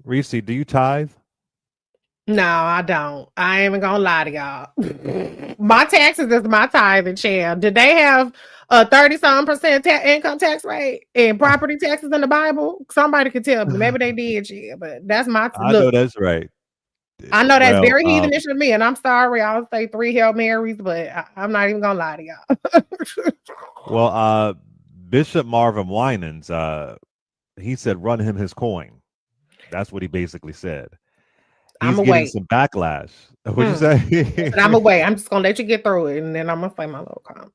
Reese, do you tithe? No, I don't. I ain't even gonna lie to y'all. My taxes is my tithing share. Did they have a 30-something% income tax rate and property taxes in the Bible? Somebody could tell me. Maybe they did, yeah, but that's my I know look. that's right. I know that's Well, very heathenish of me, and I'm sorry. I'll say 3 Hail Marys, but I'm not even gonna lie to y'all. well, Bishop Marvin Winans, he said, "Run him his coin." That's what he basically said. I'm He's getting away. some backlash. What'd you I'm say? away. I'm just gonna let you get through it, and then I'm gonna say my little comment.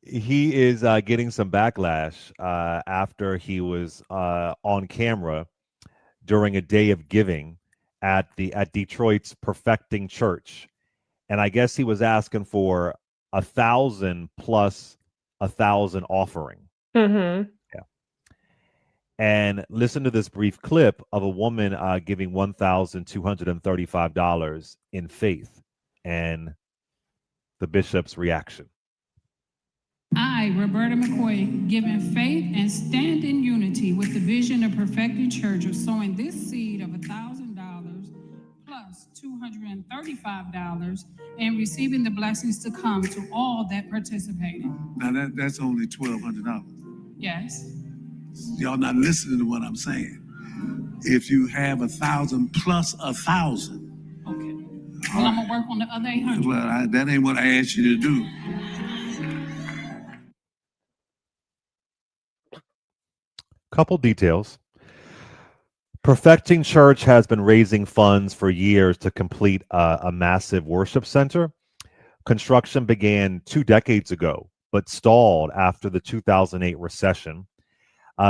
He is getting some backlash after he was on camera during a day of giving at Detroit's Perfecting Church, and I guess he was asking for 1,000 plus 1,000 offering. Mm-hmm. Yeah. And listen to this brief clip of a woman giving $1,235 in faith, and the bishop's reaction. I, Roberta McCoy, give in faith and stand in unity with the vision of Perfecting Church of sowing this seed of $1,000 plus $235 and receiving the blessings to come to all that participated. Now that's only $1,200. Yes. Y'all not listening to what I'm saying. If you have 1,000 plus 1,000. Okay. Well, I'm gonna work on the other 800. Well, that ain't what I asked you to do. Couple details. Perfecting Church has been raising funds for years to complete a massive worship center. Construction began 2 decades ago, but stalled after the 2008 recession.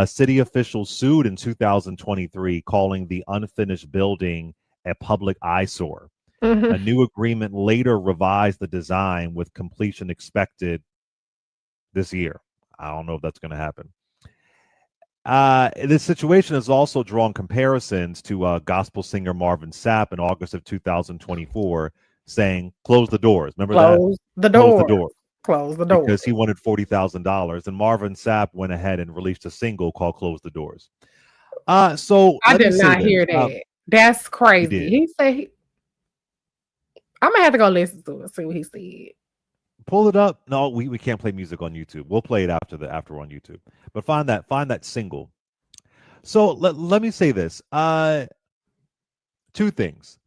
City officials sued in 2023, calling the unfinished building a public eyesore. A new agreement later revised the design with completion expected this year. I don't know if that's going to happen. This situation has also drawn comparisons to gospel singer Marvin Sapp in August of 2024, saying, "Close the doors." Remember that? Close the Close the door. door, Close the door. because he wanted $40,000, and Marvin Sapp went ahead and released a single called "Close the Doors." So I let me did say not this. hear that. That's He crazy. did. He said I'm gonna have to go listen to it, see what he said. Pull it up. No, we can't play music on YouTube. We'll play it after on YouTube. But find that single. So let me say this. Two things.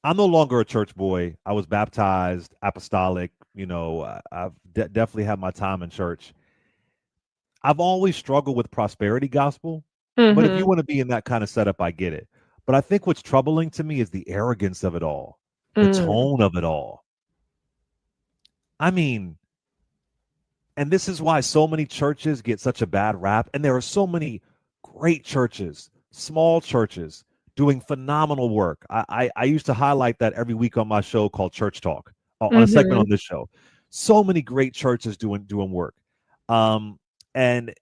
I'm no longer a church boy. I was baptized apostolic. I've definitely had my time in church. I've always struggled with prosperity gospel, but if you Mm-hmm. want to be in that kind of setup, I get it. But I think what's troubling to me is the arrogance of it all, the Mm. tone of it all. I mean, and this is why so many churches get such a bad rap. And there are so many great churches, small churches, doing phenomenal work. I used to highlight that every week on my show called Church Talk, on a segment Mm-hmm. on this show. So many great churches doing work. And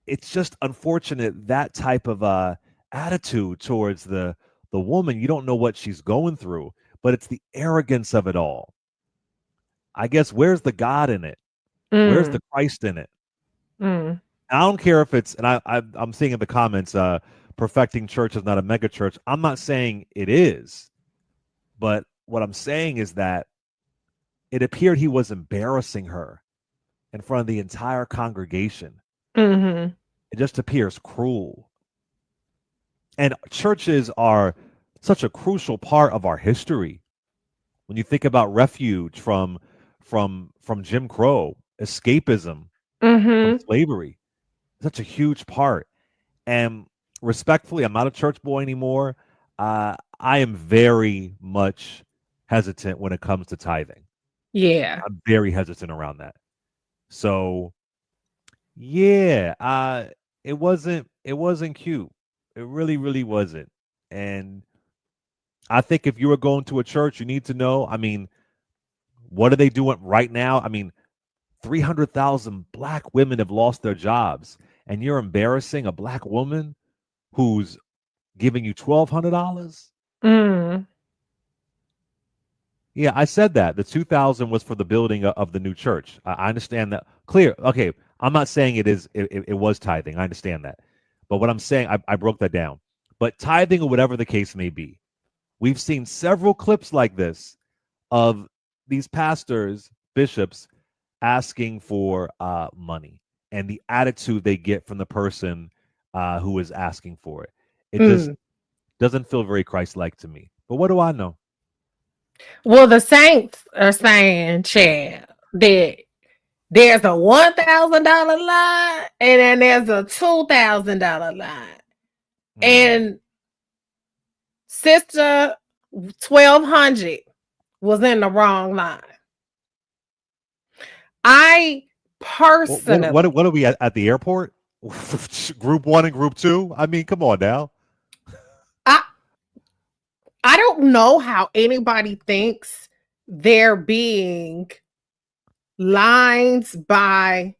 it's just unfortunate that type of attitude towards the woman. You don't know what she's going through, but it's the arrogance of it all. I guess, where's the God in it? Where's Mm. the Christ in it? Mm. I don't care if it's, and I'm seeing in the comments, Perfecting Church is not a mega church. I'm not saying it is, but what I'm saying is that it appeared he was embarrassing her in front of the entire congregation. Mm-hmm. It just appears cruel. And churches are such a crucial part of our history. When you think about refuge from Jim Crow, escapism from Mm-hmm. slavery, such a huge part. And respectfully, I'm not a church boy anymore. I am very much hesitant when it comes to tithing. Yeah. I'm very hesitant around that. So yeah, it wasn't cute. It really, really wasn't. And I think if you were going to a church, you need to know. I mean, what are they doing right now? I mean, 300,000 black women have lost their jobs, and you're embarrassing a black woman who's giving you $1,200? Mm. Yeah, I said that. The 2,000 was for the building of the new church. I understand that. Clear. Okay, I'm not saying it was tithing. I understand that. But what I'm saying, I broke that down. But tithing or whatever the case may be, we've seen several clips like this of these pastors, bishops asking for money and the attitude they get from the person who is asking for it. It just doesn't feel very Christ-like to me. But what do I know? Well, the saints are saying, Chad, that there's a $1,000 line and then there's a $2,000 line. And Sister 1200 was in the wrong line. I personally, what are we at the airport? Group 1 and group 2? I mean, come on now. I don't know how anybody thinks they're being lines by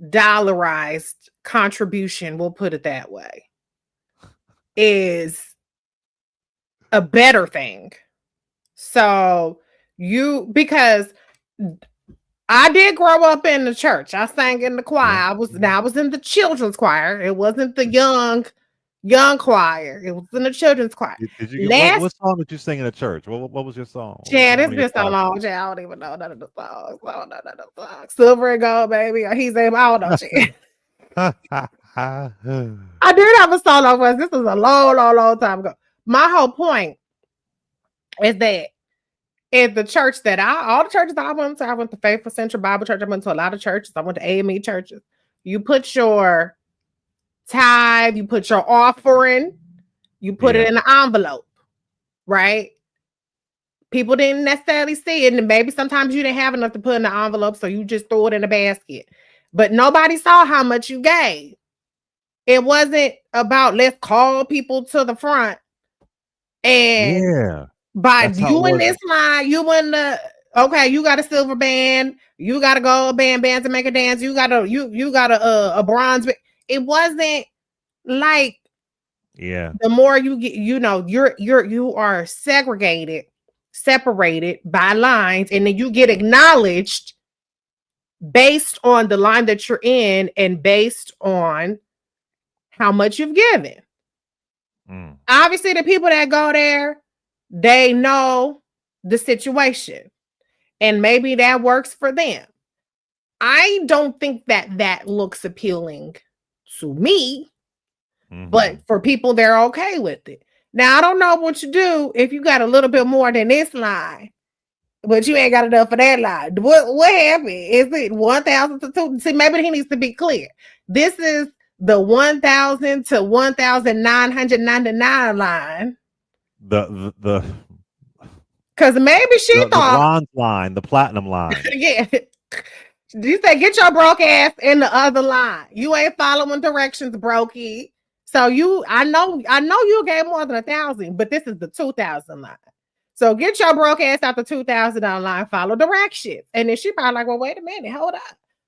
dollarized contribution, we'll put it that way, is a better thing. So because I did grow up in the church. I sang in the choir. I was in the children's choir. It wasn't the young choir. It was in the children's choir. Did you get what song did you sing in the church? What was your song? Chad, it's been so long, Chad. I don't even know none of the songs. I don't know none of the songs. Silver and Gold, baby. Or He's Able. I don't know, Chad. I did have a solo voice. This was a long time ago. My whole point is that in the church that all the churches I went to Faithful Central Bible Church. I went to a lot of churches. I went to AME churches. You put your tithe, you put your offering, you put it in the envelope, right? People didn't necessarily see it, and maybe sometimes you didn't have enough to put in the envelope, so you just threw it in a basket. But nobody saw how much you gave. It wasn't about let's call people to the front and by you in this line, you in the you got a silver band, you got a gold band to make a dance, you got a bronze band. It wasn't like the more you get, you are separated by lines, and then you get acknowledged based on the line that you're in and based on how much you've given. Obviously, the people that go there, they know the situation, and maybe that works for them. I don't think that looks appealing to me, but for people, they're okay with it. Now, I don't know what you do if you got a little bit more than this line, but you ain't got enough for that line. What happened? Is it 1,000 to 2? See, maybe he needs to be clear. This is the 1,000 to 1,999 line. The because maybe she thought the bronze line, the platinum line. Yeah. You say get your broke ass in the other line. You ain't following directions, brokey. So I know you gave more than 1,000, but this is the 2,000 line. So get your broke ass out the $2,000 line, follow directions. And then she probably like, well, wait a minute, hold up.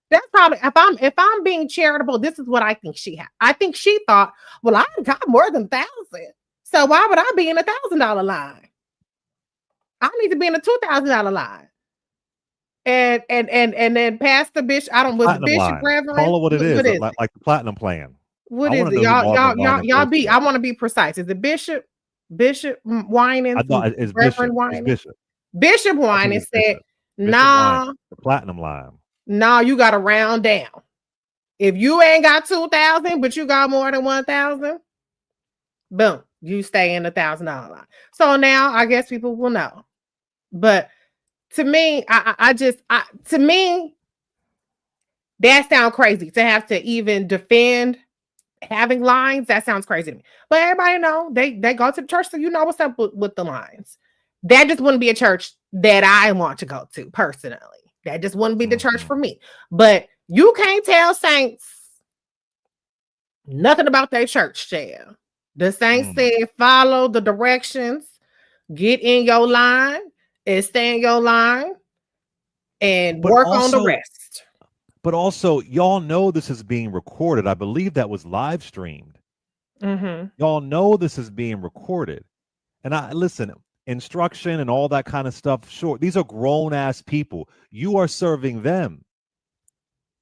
That's probably if I'm being charitable, this is what I think she had. I think she thought, well, I got more than 1,000. So why would I be in $1,000 line? I need to be in a $2,000 line. And then Pastor Bishop, Bishop Reverend. Call it what it is, like the platinum plan. What is it? Y'all be. I want to be precise. Is it Bishop Winans? I thought it's Reverend Winans. Bishop Winans said, "Nah, the platinum line. Nah, you got to round down. If you ain't got 2,000, but you got more than 1,000, boom, you stay in the $1,000 line." So now I guess people will know. But to me, to me, that sounds crazy to have to even defend having lines. That sounds crazy to me. But everybody know they go to the church, so you know what's up with the lines. That just wouldn't be a church that I want to go to personally. That just wouldn't be the church for me. But you can't tell saints nothing about their church, Chad. The saints said follow the directions, get in your line, and stay in your line, and work on the rest. But also, y'all know this is being recorded. I believe that was live streamed. Y'all know this is being recorded. And listen, instruction and all that kind of stuff, sure, these are grown-ass people. You are serving them.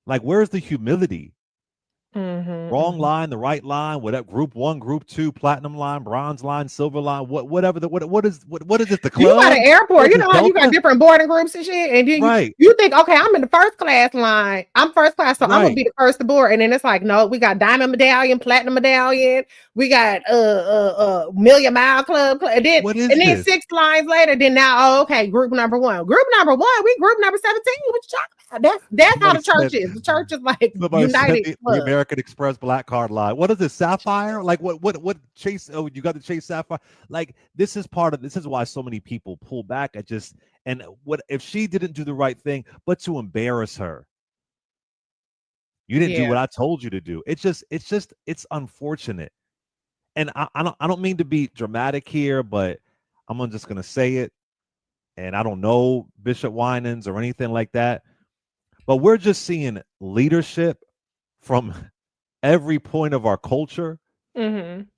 Like, where's the humility? Wrong line, the right line, whatever. Group 1, group 2, platinum line, bronze line, silver line, whatever. What is it? The You got club? an airport. What You is know this, how you got Delta? different boarding groups and shit, and then Right, you think, okay, I'm in the first class line. I'm first class, so I'm gonna right. be the first to board. And then it's like, no, we got diamond medallion, platinum medallion, we got million mile club, and then What is this? 6 lines later, then now, oh, okay, group number 1. Group number 1, we group number 17. What you talking about? That's how Somebody the church said. is. The church is like Somebody said United the Club. American Express Black Card line. What is this, Sapphire? Like what Chase? Oh, you got the Chase Sapphire. Like this is why so many people pull back. And what if she didn't do the right thing, but to embarrass her? You didn't do Yeah. what I told you to do. It's unfortunate. And I don't mean to be dramatic here, but I'm just gonna say it. And I don't know Bishop Winans or anything like that, but we're just seeing leadership from every point of our culture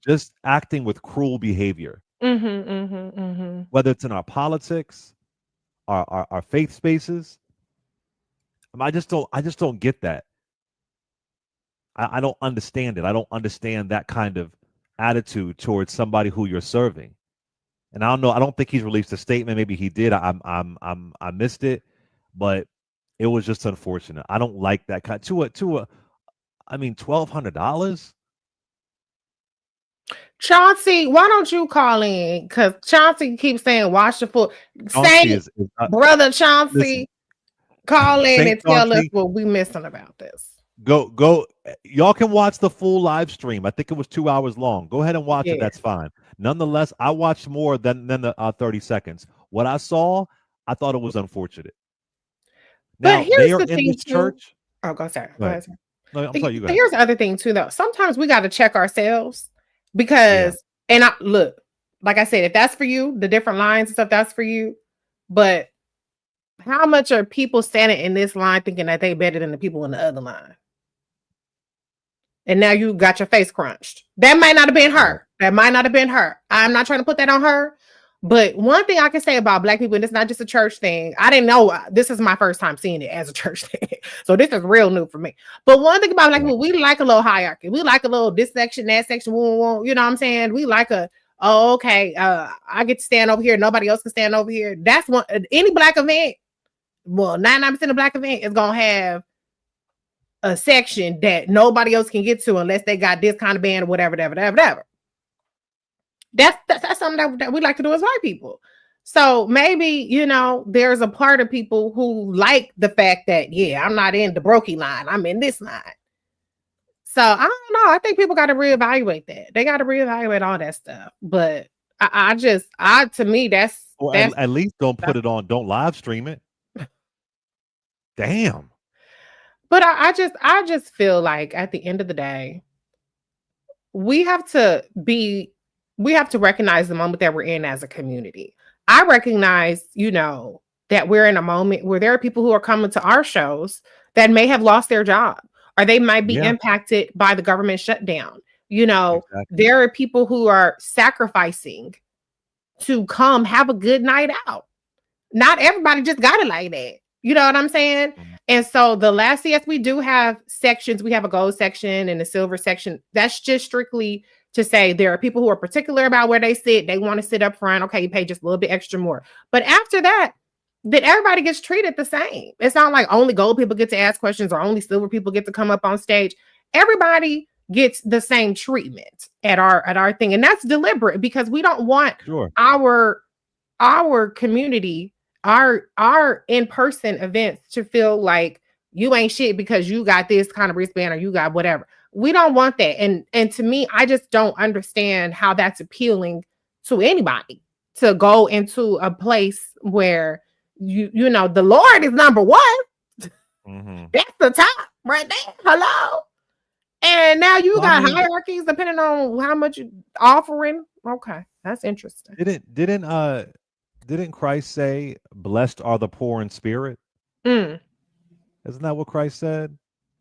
just acting with cruel behavior, whether it's in our politics, our faith spaces. I just don't get that. I don't understand it. I don't understand that kind of attitude towards somebody who you're serving. And I don't know. I don't think he's released a statement. Maybe he did. I missed it, but it was just unfortunate. I don't like that kind I mean, $1,200. Chauncey, why don't you call in? Because Chauncey keeps saying wash the foot. Chauncey Say, brother Chauncey, listen, call in Saint and tell us Chauncey, what we missing about this. go. Y'all can watch the full live stream. I think it was 2 hours long. Go ahead and watch it. That's fine. Nonetheless, I watched more than the 30 seconds. What I saw, I thought it was unfortunate. Now, But here's they are the in thing this church. Oh, go ahead. Go ahead. No, I'm sorry, you go ahead. Here's the other thing too, though. Sometimes we got to check ourselves because, and I look, like I said, if that's for you, the different lines and stuff, that's for you. But how much are people standing in this line thinking that they better than the people in the other line? And now you got your face crunched. That might not have been her. That might not have been her. I'm not trying to put that on her. But one thing I can say about Black people, and it's not just a church thing. I didn't know. This is my first time seeing it as a church thing. So this is real new for me. But one thing about Black people, we like a little hierarchy. We like a little this section, that section. You know what I'm saying? We like okay, I get to stand over here. Nobody else can stand over here. That's one. Any Black event, well, 99% of Black event is going to have a section that nobody else can get to unless they got this kind of band or whatever. That's something that we like to do as white people. So maybe, there's a part of people who like the fact that, I'm not in the brokey line. I'm in this line. So I don't know. I think people got to reevaluate that. They got to reevaluate all that stuff. But to me, that's at least don't put it on. Don't live stream it. Damn. But I just feel like at the end of the day, we have to recognize the moment that we're in as a community. I recognize, that we're in a moment where there are people who are coming to our shows that may have lost their job or they might be impacted by the government shutdown. Exactly. There are people who are sacrificing to come have a good night out. Not everybody just got it like that. You know what I'm saying? Mm-hmm. And so the last CS, we do have sections. We have a gold section and a silver section. That's just strictly to say there are people who are particular about where they sit. They want to sit up front. Okay, you pay just a little bit extra more. But after that, then everybody gets treated the same. It's not like only gold people get to ask questions or only silver people get to come up on stage. Everybody gets the same treatment at our thing. And that's deliberate because we don't want our community, our in-person events to feel like you ain't shit because you got this kind of wristband or you got whatever. We don't want that. And to me, I just don't understand how that's appealing to anybody to go into a place where the Lord is number one. Mm-hmm. That's the top right there. Hello. And now you got hierarchies depending on how much you're offering. Okay, that's interesting. Didn't Christ say, "Blessed are the poor in spirit"? Isn't that what Christ said?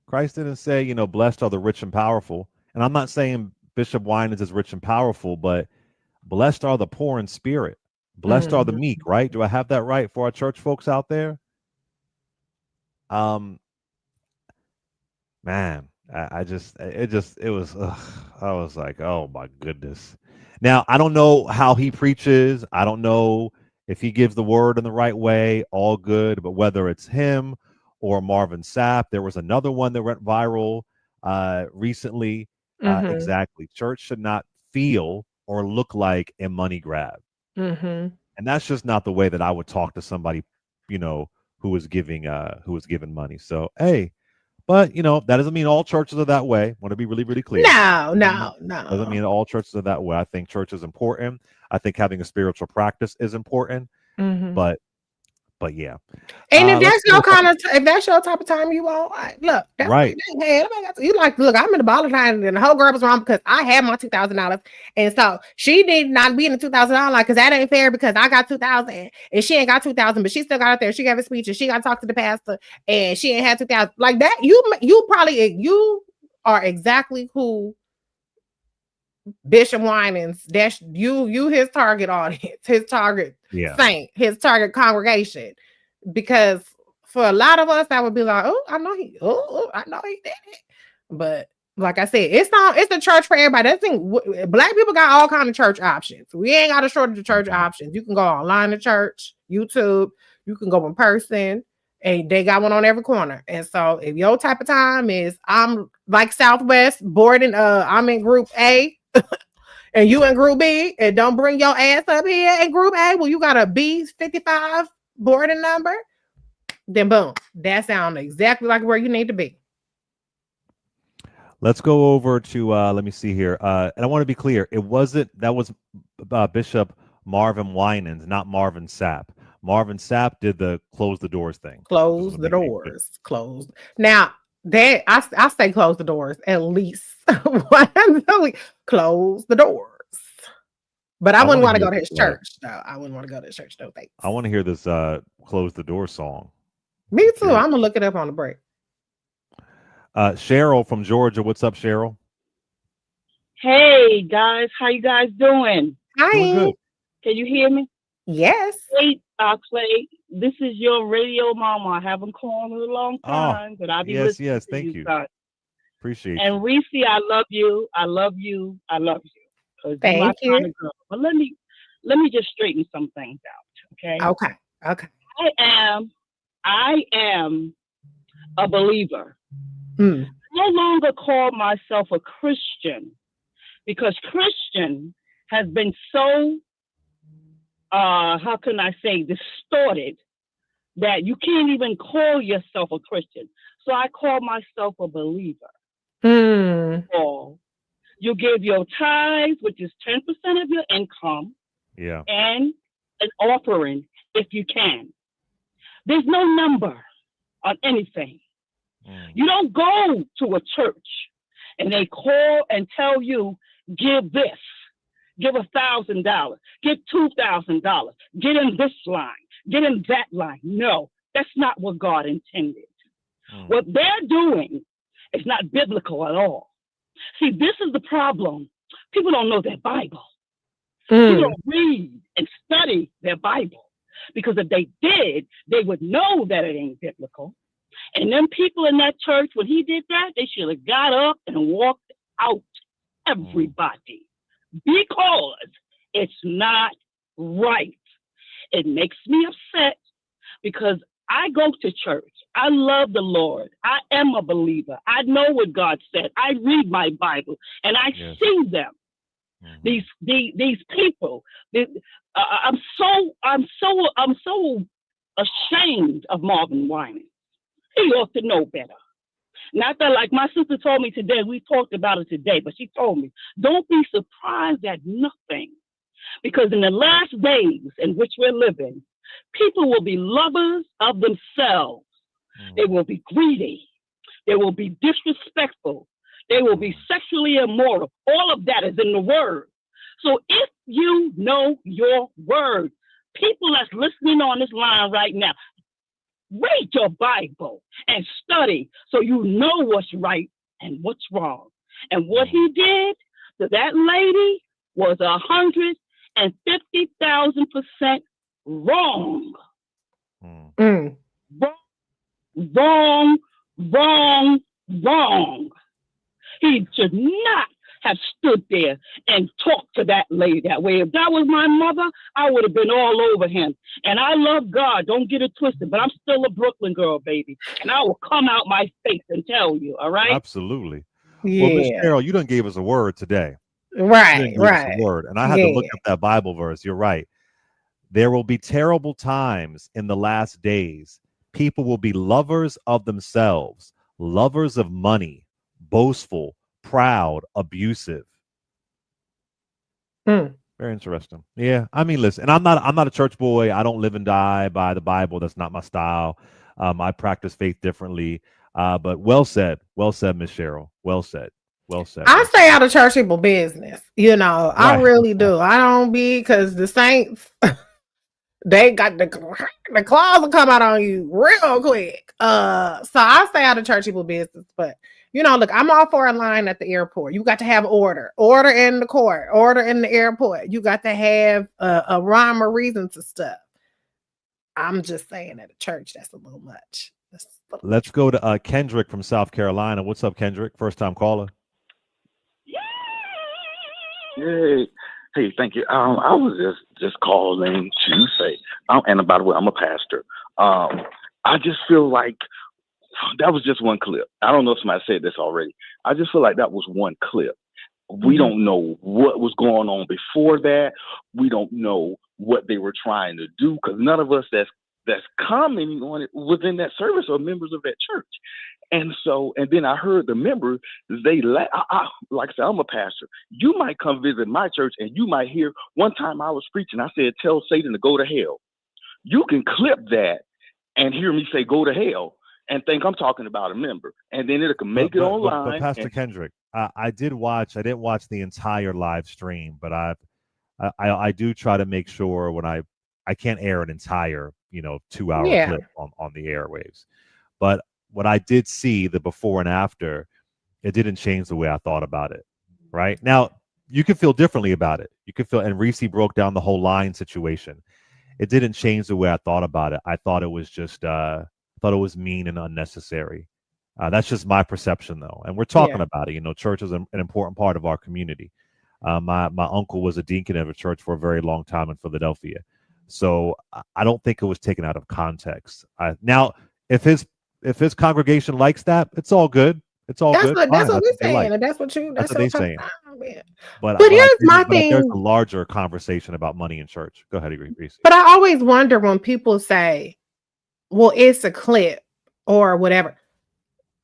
Christ didn't say, "Blessed are the rich and powerful." And I'm not saying Bishop Winans is rich and powerful, but blessed are the poor in spirit. Blessed are the meek, right? Do I have that right for our church folks out there? Man, it was. Ugh, I was like, oh my goodness. Now I don't know how he preaches. I don't know if he gives the word in the right way. All good, but whether it's him or Marvin Sapp, there was another one that went viral recently. Mm-hmm. Exactly. Church should not feel or look like a money grab, Mm-hmm. and that's just not the way that I would talk to somebody, you know, who was giving money. So hey, but that doesn't mean all churches are that way. Want to be really, really clear. No, Doesn't mean no, doesn't no. mean all churches are that way. I think church is important. I think having a spiritual practice is important. Mm-hmm. But yeah. And if Let's that's go to your a couple. if that's your type of time you want, look, that's Right. hey, you like, look, I'm in the ball of time, and the whole girl was wrong because I had my $2,000, and so she need not be in the $2,000 because that ain't fair because I got 2,000 and she ain't got 2,000, but she still got out there. She gave a speech and she got to talk to the pastor and she ain't had 2,000 like that. You are exactly who Bishop Winans, that's you his target audience, his target Yeah. saint, his target congregation. Because for a lot of us, that would be like, I know he did it. But like I said, it's the church for everybody. That thing, black people got all kind of church options. We ain't got a shortage of church Mhm. options. You can go online to church, YouTube, you can go in person, and they got one on every corner. And so if your type of time is I'm like Southwest boarding, I'm in group A and you in group B, and don't bring your ass up here in group A, well, you got a B55 boarding number, then boom, that sounds exactly like where you need to be. Let's go over to let me see here. And I want to be clear. It wasn't that was Bishop Marvin Winans, not Marvin Sapp. Marvin Sapp did the close the doors thing. Just Close want to the make it clear. doors. Close. Now, I say close the doors at least once a week. Close the doors. But I I wouldn't want to want to hear go to this. his church. No, I wouldn't want to go to his church. No thanks. I want to hear this close the door song. Me I'm too. curious. I'm gonna look it up on the break. Cheryl from Georgia. What's up, Cheryl? Hey guys, how you guys doing? Doing Hi. good. Can you hear me? Yes. Hey, Clay, this is your radio mama. I haven't called in a long Oh, time, but I'll be yes, listening yes. to Thank you you. guys. Appreciate you. And Reese, I love you. I love you. I love you. Because you my Thank you. kind of girl. But let me just straighten some things out. Okay. Okay. Okay. I am a believer. Mm. I no longer call myself a Christian because Christian has been so how can I say distorted that you can't even call yourself a Christian. So I call myself a believer. Mm. Paul, you give your tithes, which is 10% of your income, Yeah. and an offering if you can. There's no number on anything. You don't go to a church and they call and tell you, give this, give $1,000, give $2,000, get in this line, get in that line. No, that's not what God intended. What they're doing is not biblical at all. See, this is the problem. People don't know their Bible. People don't read and study their Bible. Because if they did, they would know that it ain't biblical. And them people in that church, when he did that, they should have got up and walked out, everybody, because it's not right. It makes me upset because I go to church. I love the Lord. I am a believer. I know what God said. I read my Bible and I see them. These people. I'm so ashamed of Marvin Winans. He ought to know better. Not that, like my sister told me today, we talked about it today, but she told me, don't be surprised at nothing. Because in the last days in which we're living, people will be lovers of themselves. They will be greedy. They will be disrespectful. They will be sexually immoral. All of that is in the word. So if you know your word, people that's listening on this line right now, read your Bible and study so you know what's right and what's wrong. And what he did to that lady was 150,000% wrong. Wrong, wrong, wrong, wrong. He should not have stood there and talked to that lady that way. If that was my mother, I would have been all over him. And I love God, don't get it twisted, but I'm still a Brooklyn girl, baby. And I will come out my face and tell you, all right? Absolutely. Well, Miss Yeah. Cheryl, you done gave us a word today. You done Right. gave us a Right. word. And I had to look Yeah. up that Bible verse. You're right. There will be terrible times in the last days. People will be lovers of themselves, lovers of money, boastful, proud, abusive. Mm. Very interesting. Yeah. I mean, listen, and I'm not a church boy. I don't live and die by the Bible. That's not my style. I practice faith differently. But well said, Miss Cheryl. Well said. Well said. I Well stay out of church people business. You know, I Right. really do. I don't be, because the saints, they got the claws will come out on you real quick. So I stay out of church people business. But you know, look, I'm all for a line at the airport. You got to have order in the court, order in the airport. You got to have a rhyme or reason to stuff. I'm just saying, at a church, that's a little much. Let's go to Kendrick from South Carolina. What's up, Kendrick? First time caller. Yay. Hey, thank you. I was just calling to say, and by the way, I'm a pastor. I just feel like that was just one clip. I don't know if somebody said this already. I just feel like that was one clip. We don't know what was going on before that. We don't know what they were trying to do, because none of us that's commenting on it within that service are members of that church. And then I heard the members, they like I said, I'm a pastor. You might come visit my church and you might hear, one time I was preaching, I said, tell Satan to go to hell. You can clip that and hear me say, go to hell, and think I'm talking about a member. And then it can make it online. But Pastor Kendrick, I didn't watch the entire live stream, but I do try to make sure when I can't air an entire, 2-hour clip on the airwaves. But what I did see, the before and after, it didn't change the way I thought about it. Right now, you could feel differently about it. You could feel, and Reecie broke down the whole line situation. It didn't change the way I thought about it. I thought it was just, mean and unnecessary. That's just my perception, though. And we're talking about it. Church is an important part of our community. My uncle was a deacon of a church for a very long time in Philadelphia. So I don't think it was taken out of context. Now, if his congregation likes that, it's all good. It's all good. That's what we're saying, like. and that's what they're saying. But here's my thing. There's a larger conversation about money in church. Go ahead, Reecie. But I always wonder when people say, well, it's a clip or whatever.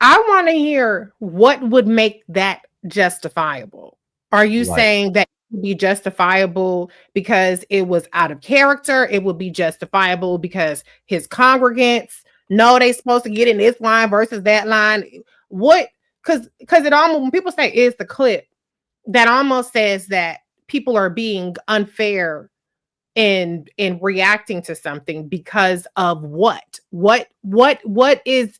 I want to hear what would make that justifiable. Are you saying that it would be justifiable because it was out of character? It would be justifiable because his congregants know they're supposed to get in this line versus that line? What? Because it almost, when people say it's the clip, that almost says that people are being unfair in reacting to something because of what is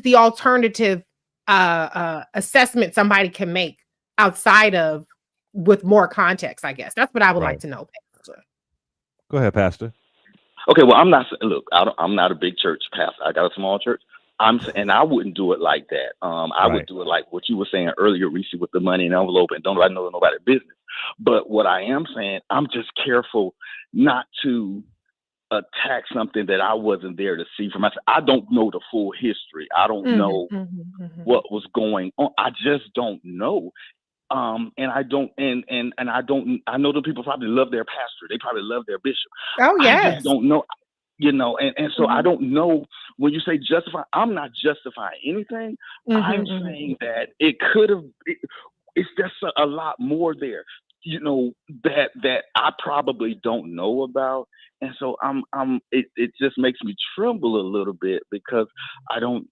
the alternative assessment somebody can make outside of, with more context? I guess that's what I would like to know, Pastor. Go ahead, Pastor. Okay, well, I'm not a big church pastor. I got a small church. And I wouldn't do it like that. I would do it like what you were saying earlier, Reecie, with the money and envelope, and don't know nobody's business. But what I am saying, I'm just careful not to attack something that I wasn't there to see for myself. I don't know the full history. I don't know what was going on. I just don't know. And I don't, and I don't, I know the people probably love their pastor. They probably love their bishop. Oh, yes. I just don't know, and so I don't know. When you say justify, I'm not justifying anything. I'm saying that it could have, it's just a lot more there, that I probably don't know about. And so it just makes me tremble a little bit, because I don't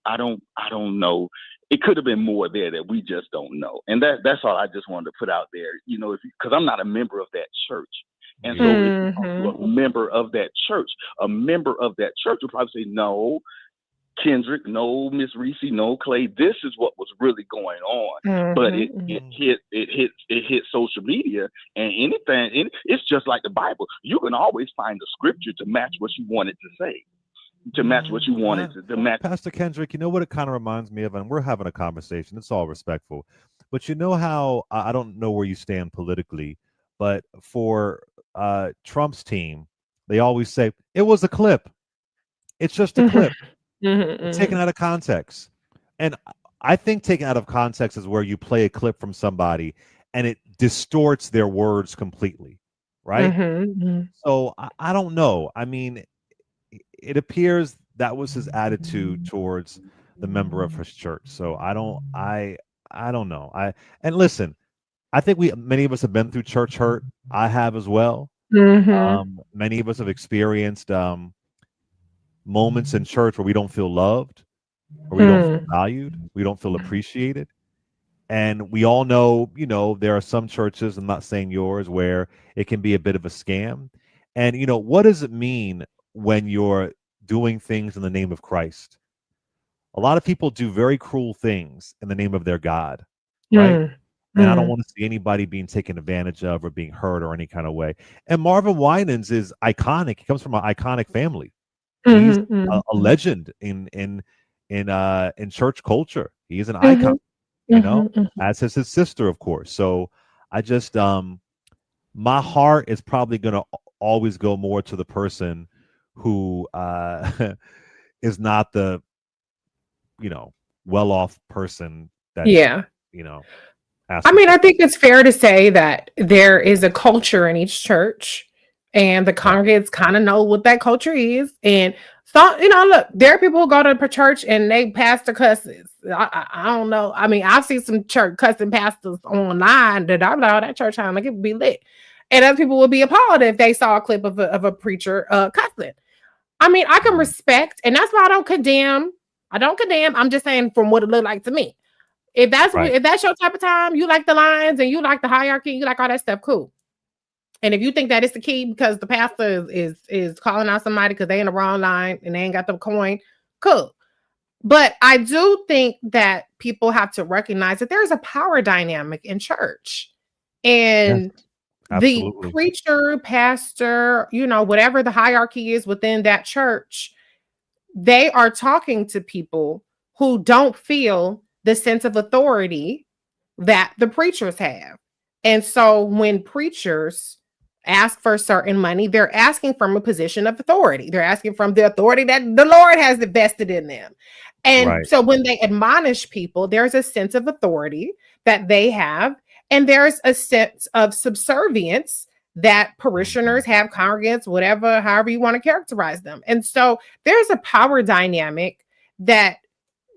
know. It could have been more there that we just don't know. And that's all I just wanted to put out there, because I'm not a member of that church. And so if you talk to a member of that church would probably say, no, Kendrick, no, Miss Reecie, no, Clay, this is what was really going on. But it hit social media, and it's just like the Bible. You can always find the scripture to match what you wanted to say. to match what you wanted to match. Pastor Kendrick, you know what it kind of reminds me of, and we're having a conversation. It's all respectful, but you know how I don't know where you stand politically, but for Trump's team, they always say it was a clip. It's just a clip. Taken out of context. And I think taken out of context is where you play a clip from somebody and it distorts their words completely, right? So I don't know. I mean, it appears that was his attitude towards the member of his church. So I don't know. And listen, I think many of us have been through church hurt. I have as well. Many of us have experienced moments in church where we don't feel loved, or we don't feel valued, we don't feel appreciated. And we all know, there are some churches, I'm not saying yours, where it can be a bit of a scam. And, what does it mean when you're doing things in the name of Christ? A lot of people do very cruel things in the name of their God, right? And I don't want to see anybody being taken advantage of or being hurt or any kind of way. And Marvin Winans is iconic. He comes from an iconic family. He's a legend in church culture. He's an icon, as is his sister, of course. So I just my heart is probably going to always go more to the person who is not the well-off person that I mean, I think it's fair to say that there is a culture in each church, and the congregants kind of know what that culture is. And so, look, there are people who go to church and they pastor cusses. I don't know. I mean, I've seen some church cussing pastors online that I'm like, oh, that church sound like it would be lit. And other people would be appalled if they saw a clip of a preacher cussing. I mean, I can respect, and that's why I don't condemn. I'm just saying from what it looked like to me. If that's your type of time, you like the lines and you like the hierarchy, you like all that stuff, cool. And if you think that it's the key because the pastor is calling out somebody because they in the wrong line and they ain't got the coin, cool. But I do think that people have to recognize that there's a power dynamic in church. And the preacher, pastor, whatever the hierarchy is within that church, they are talking to people who don't feel the sense of authority that the preachers have. And so when preachers ask for certain money, they're asking from a position of authority. They're asking from the authority that the Lord has invested in them. And so when they admonish people, there's a sense of authority that they have, and there's a sense of subservience that parishioners have, congregants, however you want to characterize them. And so there's a power dynamic that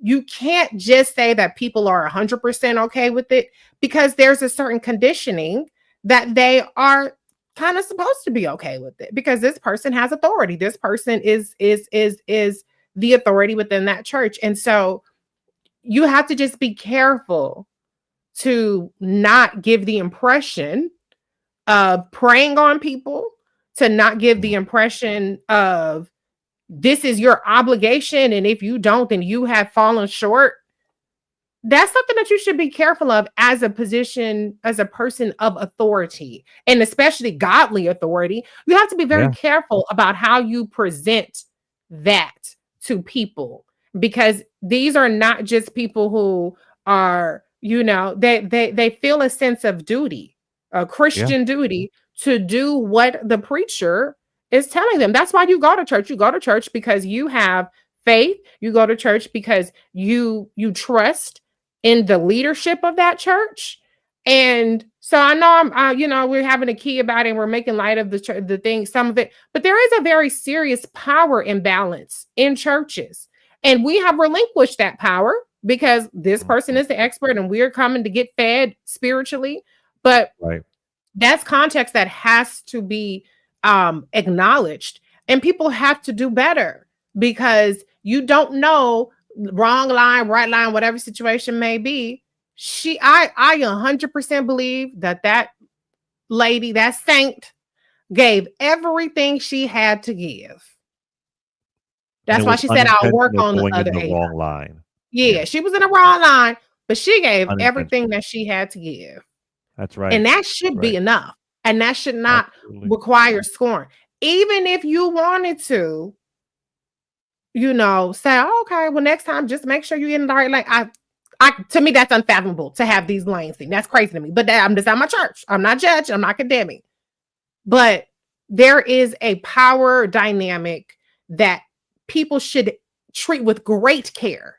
you can't just say that people are 100% okay with it, because there's a certain conditioning that they are kind of supposed to be okay with it, because this person has authority. This person is the authority within that church. And so you have to just be careful to not give the impression of preying on people, to not give the impression of this is your obligation, and if you don't, then you have fallen short. That's something that you should be careful of as a person of authority, and especially godly authority. You have to be very careful about how you present that to people, because these are not just people who are, they feel a sense of duty, a Christian duty, to do what the preacher is telling them. That's why you go to church. You go to church because you have faith. You go to church because you trust in the leadership of that church. And so I know we're having a key about it and we're making light of the thing, some of it, but there is a very serious power imbalance in churches. And we have relinquished that power because this person is the expert and we're coming to get fed spiritually. But that's context that has to be acknowledged, and people have to do better, because you don't know, wrong line, right line, whatever situation may be. I 100% believe that lady, that saint, gave everything she had to give. That's why she said, I'll work on the other wrong line. Yeah, she was in the wrong line, but she gave everything that she had to give. That's right. And that should be enough. And that should not require scorn. Even if you wanted to say, oh, okay, well, next time, just make sure you're in the right lane. To me, that's unfathomable to have these lanes. That's crazy to me. But I'm just at my church. I'm not judging. I'm not condemning. But there is a power dynamic that people should treat with great care.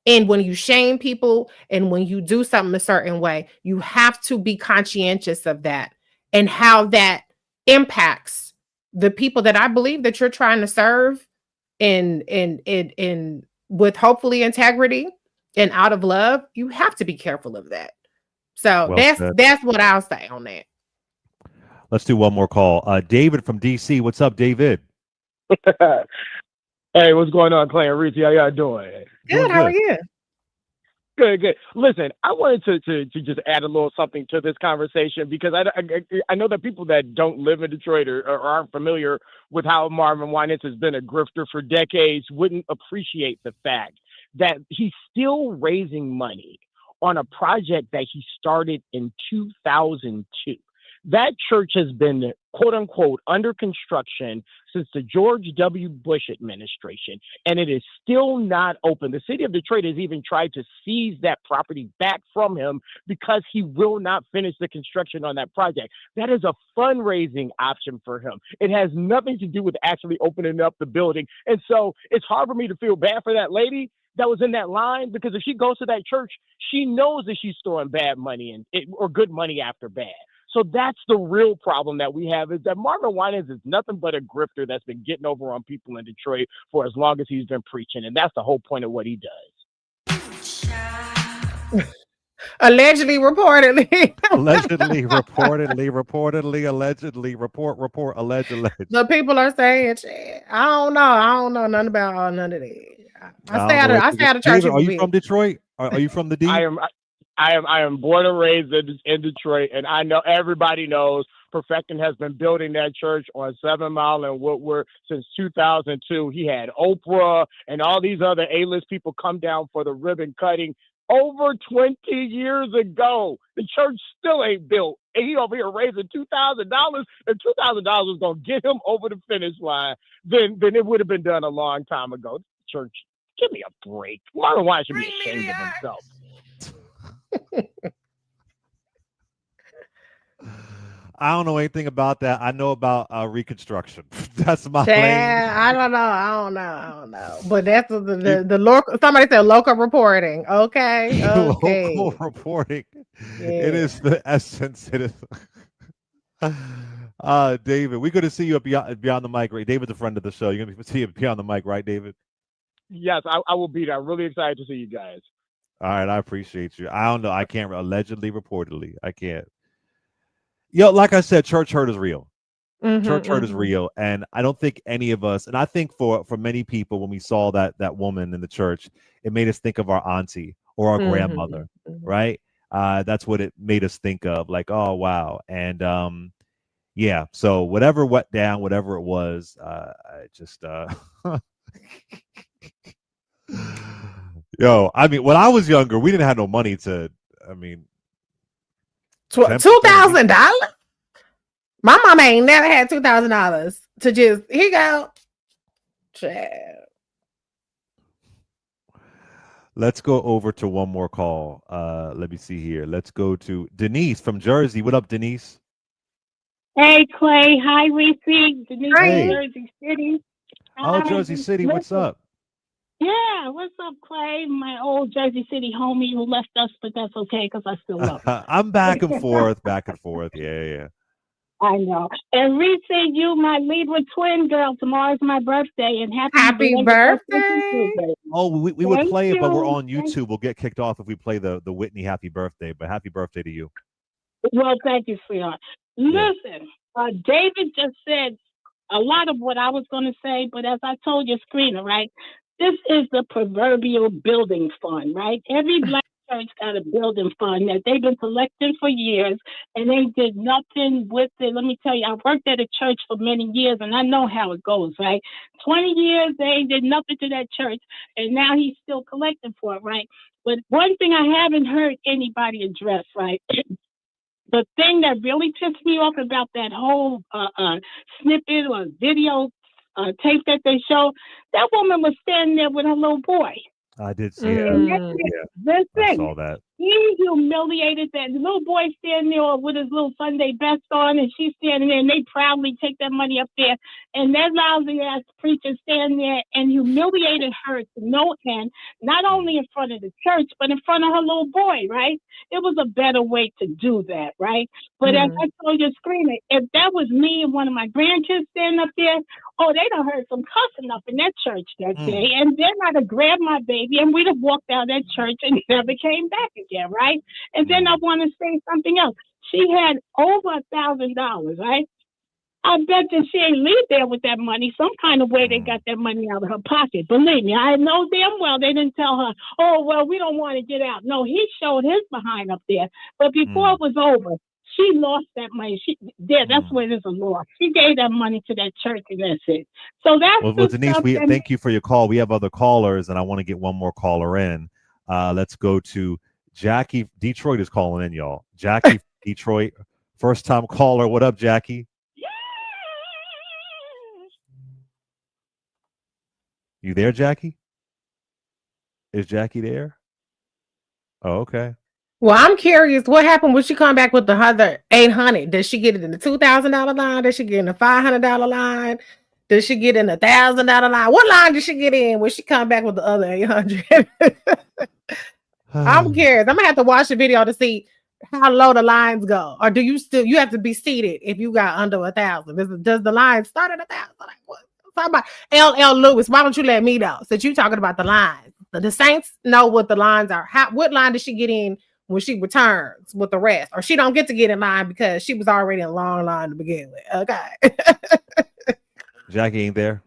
And when you shame people and when you do something a certain way, you have to be conscientious of that and how that impacts the people that I believe that you're trying to serve in with hopefully integrity and out of love. You have to be careful of that. So Well said. that's what I'll say on that. Let's do one more call. David from DC. What's up, David? Hey, what's going on, Clay and Reecie? How y'all doing? Good. How are you? Good. Listen, I wanted to just add a little something to this conversation because I know that people that don't live in Detroit or aren't familiar with how Marvin Winans has been a grifter for decades wouldn't appreciate the fact that he's still raising money on a project that he started in 2002. That church has been, quote unquote, under construction since the George W. Bush administration, and it is still not open. The city of Detroit has even tried to seize that property back from him because he will not finish the construction on that project. That is a fundraising option for him. It has nothing to do with actually opening up the building. And so it's hard for me to feel bad for that lady that was in that line, because if she goes to that church, she knows that she's throwing bad money or good money after bad. So that's the real problem that we have, is that Marvin Winans is nothing but a grifter that's been getting over on people in Detroit for as long as he's been preaching. And that's the whole point of what he does. Allegedly, reportedly. Allegedly, allegedly, report, allegedly. The people are saying, I don't know nothing about none of that. I stay out of church. David, are you from Detroit? Are you from the D? I am born and raised in Detroit, and I know everybody knows Perfecting has been building that church on 7 Mile and Woodward since 2002. He had Oprah and all these other A-list people come down for the ribbon cutting over 20 years ago. The church still ain't built, and he over here raising $2,000. If $2,000 was gonna get him over the finish line, then it would have been done a long time ago. Church, give me a break. Marvin Winans should be ashamed of himself. I don't know anything about that. I know about reconstruction. That's my lane. I don't know. But that's the local. Somebody said local reporting. Okay. Local reporting. Yeah. It is the essence. It is. David, we're going to see you beyond the mic, right? David's a friend of the show. You're going to see you beyond the mic, right, David? Yes, I will be there. I'm really excited to see you guys. All right, I appreciate you. I don't know. I can't. Allegedly, reportedly, I can't. Like I said, church hurt is real. Church hurt is real, and I don't think any of us. And I think for many people, when we saw that woman in the church, it made us think of our auntie or our grandmother, right? That's what it made us think of. Like, oh wow, and yeah. So whatever went down, whatever it was, I just. Yo, I mean, when I was younger, we didn't have no money to. I mean, $2,000. My mama ain't never had $2,000 to just here you go. Child. Let's go over to one more call. Let me see here. Let's go to Denise from Jersey. What up, Denise? Hey, Clay. Hi, Reecie. Denise Hey. from Jersey City. Oh, Jersey City. What's up? Yeah, what's up, Clay? My old Jersey City homie who left us, but that's okay because I still love him. I'm back and forth. Yeah. I know. And Reecie, you my Libra twin girl. Tomorrow's my birthday, and happy birthday. Oh, we would Thank play it, but we're you. on YouTube. We'll get kicked off if we play the Whitney happy birthday. But happy birthday to you. Well, thank you, sweetheart. Listen, David just said a lot of what I was going to say, but as I told your screener, right? This is the proverbial building fund, right? Every black church got a building fund that they've been collecting for years, and they did nothing with it. Let me tell you, I worked at a church for many years, and I know how it goes, right? 20 years, they did nothing to that church, and now he's still collecting for it, right? But one thing I haven't heard anybody address, right? The thing that really pissed me off about that whole snippet or video tape that they showed, that woman was standing there with her little boy. I did see that. And Yeah, I listen, saw that. he humiliated that little boy standing there with his little Sunday best on, and she's standing there, and they proudly take that money up there. And that lousy ass preacher standing there and humiliated her to no end, not only in front of the church, but in front of her little boy, right? It was a better way to do that, right? But as I told you screaming, if that was me and one of my grandkids standing up there, oh, they done heard some cussing up in that church that day. And then I'd have grabbed my baby and we'd have walked out of that church and never came back again, right? And then I want to say something else. She had over $1,000, right? I bet that she ain't leave there with that money. Some kind of way they got that money out of her pocket. Believe me, I know damn well they didn't tell her, oh, well, we don't want to get out. No, he showed his behind up there. But before it was over, she lost that money. That's where there's a loss. She gave that money to that church, and that's it. So that's well, Denise, thank you for your call. We have other callers, and I want to get one more caller in. Let's go to Jackie. Detroit is calling in, y'all. Jackie, Detroit, first time caller. What up, Jackie? You there, Jackie? Is Jackie there? Oh, okay. Well, I'm curious, what happened when she come back with the other 800? Does she get it in the $2,000 line? Does she get in the $500 line? Does she get in the $1,000 line? What line did she get in when she come back with the other 800? I'm curious. I'm gonna have to watch the video to see how low the lines go. Or do you have to be seated if you got under 1,000? Does the line start at 1,000? Like what? Talk about LL Lewis. Why don't you let me know? Since you talking about the lines, the Saints know what the lines are. What line did she get in when she returns with the rest, or she don't get to get in line because she was already in a long line to begin with? Okay. Jackie ain't there.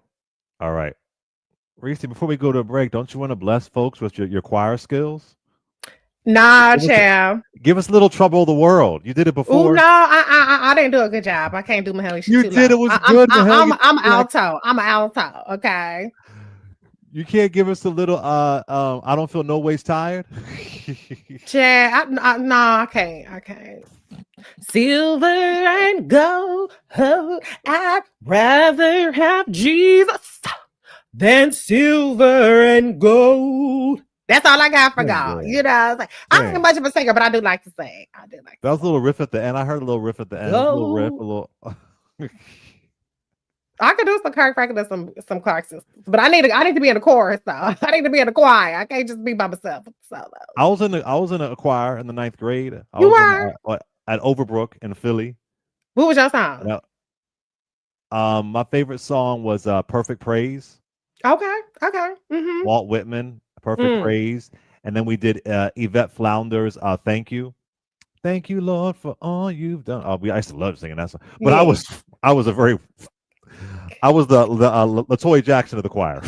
All right. Reecie, before we go to a break, don't you want to bless folks with your choir skills? Nah, child. Give us a little Trouble of the World. You did it before. Ooh, no, I didn't do a good job. I can't do Mahalia. You did. It was good. I'm alto. I'm an alto. Okay. You can't give us a little. I don't feel no ways tired. Chad, no, I can't. Silver and gold. Oh, I'd rather have Jesus than silver and gold. That's all I got for God. You know, like, I ain't much of a singer, but I do like to sing. That was a little riff at the end. I heard a little riff at the end. A little riff, a little. I could do some Kirk Franklin and some Clark sisters, but I need to be in the chorus though. I need to be in the choir. I can't just be by myself. Solo. I was in a choir in the 9th grade. You were at Overbrook in Philly. What was your song? My favorite song was "Perfect Praise." Okay. Mm-hmm. Walt Whitman, "Perfect Praise," and then we did Yvette Flounder's "Thank You." Thank you, Lord, for all you've done. I used to love singing that song, but I was the LaToya Jackson of the choir.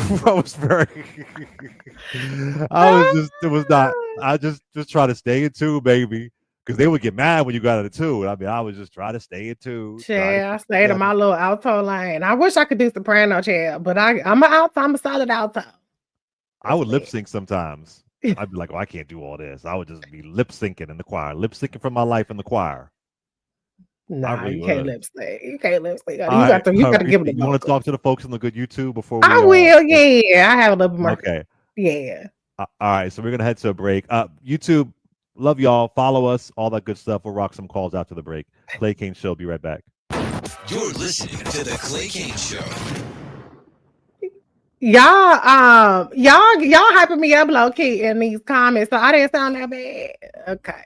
I just try to stay in tune, baby, because they would get mad when you got out of tune. I mean, I was just trying to stay in tune. Yeah, I stayed in my little alto lane. I wish I could do soprano, but I'm an alto. I'm a solid alto. I would lip sync sometimes. I'd be like, oh, I can't do all this. I would just be lip syncing in the choir, lip syncing from my life in the choir. Nah, you can't lip sync. You can't lip sync. You got to give it. You want to talk to the folks on the good YouTube before I will. Yeah, I have a little more. Okay. Yeah. All right, so we're gonna head to a break. YouTube, love y'all. Follow us, all that good stuff. We'll rock some calls after the break. Clay Kane Show. Be right back. You're listening to the Clay Kane Show. Y'all hyping me up low key in these comments, so I didn't sound that bad. Okay,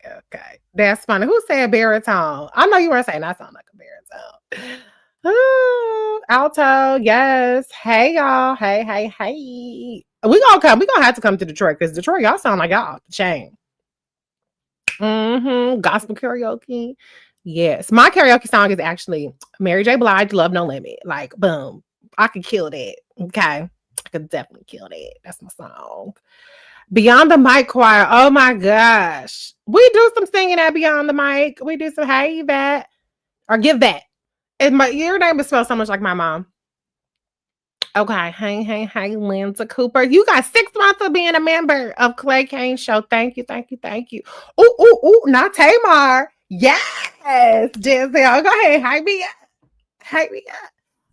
that's funny. Who said baritone? I know you were saying I sound like a baritone. Ooh, alto, yes. Hey y'all, hey. We gonna have to come to Detroit because Detroit, y'all sound like y'all off the chain. Gospel karaoke. Yes, my karaoke song is actually Mary J. Blige, "Love No Limit." Like, boom, I could kill that. Okay. I could definitely kill that. That's my song. Beyond the Mic Choir. Oh my gosh. We do some singing at Beyond the Mic. We do some hey that or give that. And your name is spelled so much like my mom. Okay. Hey, Linda Cooper. You got 6 months of being a member of Clay Kane Show. Thank you. Ooh, not Tamar. Yes, Denzel. Go ahead. Hype me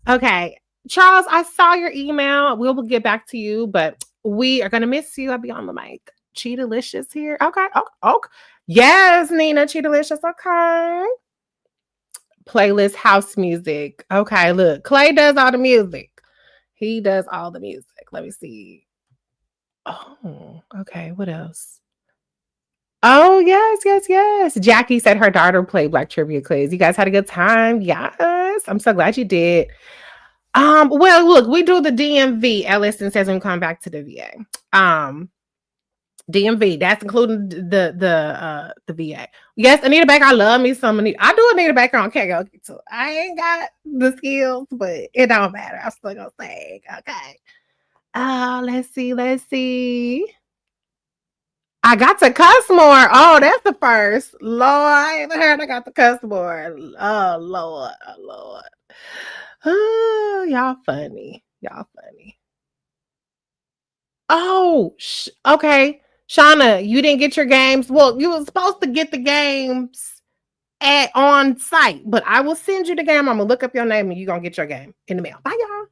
up. Okay. Charles, I saw your email. We'll get back to you, but we are gonna miss you. I'll be on the mic. Cheetalicious here. Okay. Okay. Yes, Nina, Cheetalicious. Okay. Playlist house music. Okay, look, Clay does all the music. He does all the music. Let me see. Oh, okay. What else? Oh, yes. Jackie said her daughter played Black Trivia Quiz. You guys had a good time. Yes. I'm so glad you did. Well, look, we do the DMV. Ellison says when we come back to the VA. DMV, that's including the VA. Yes, Anita Baker. I love me some Anita. I do Anita Baker on karaoke too. I ain't got the skills, but it don't matter. I'm still gonna sing. Okay. Let's see. I got to cuss more. Oh, that's the first. Lord, I ain't heard I got to cuss more. Oh, Lord. Oh, y'all funny. Oh, okay. Shauna, you didn't get your games. Well, you were supposed to get the games on site, but I will send you the game. I'm gonna look up your name and you're gonna get your game in the mail. Bye, y'all.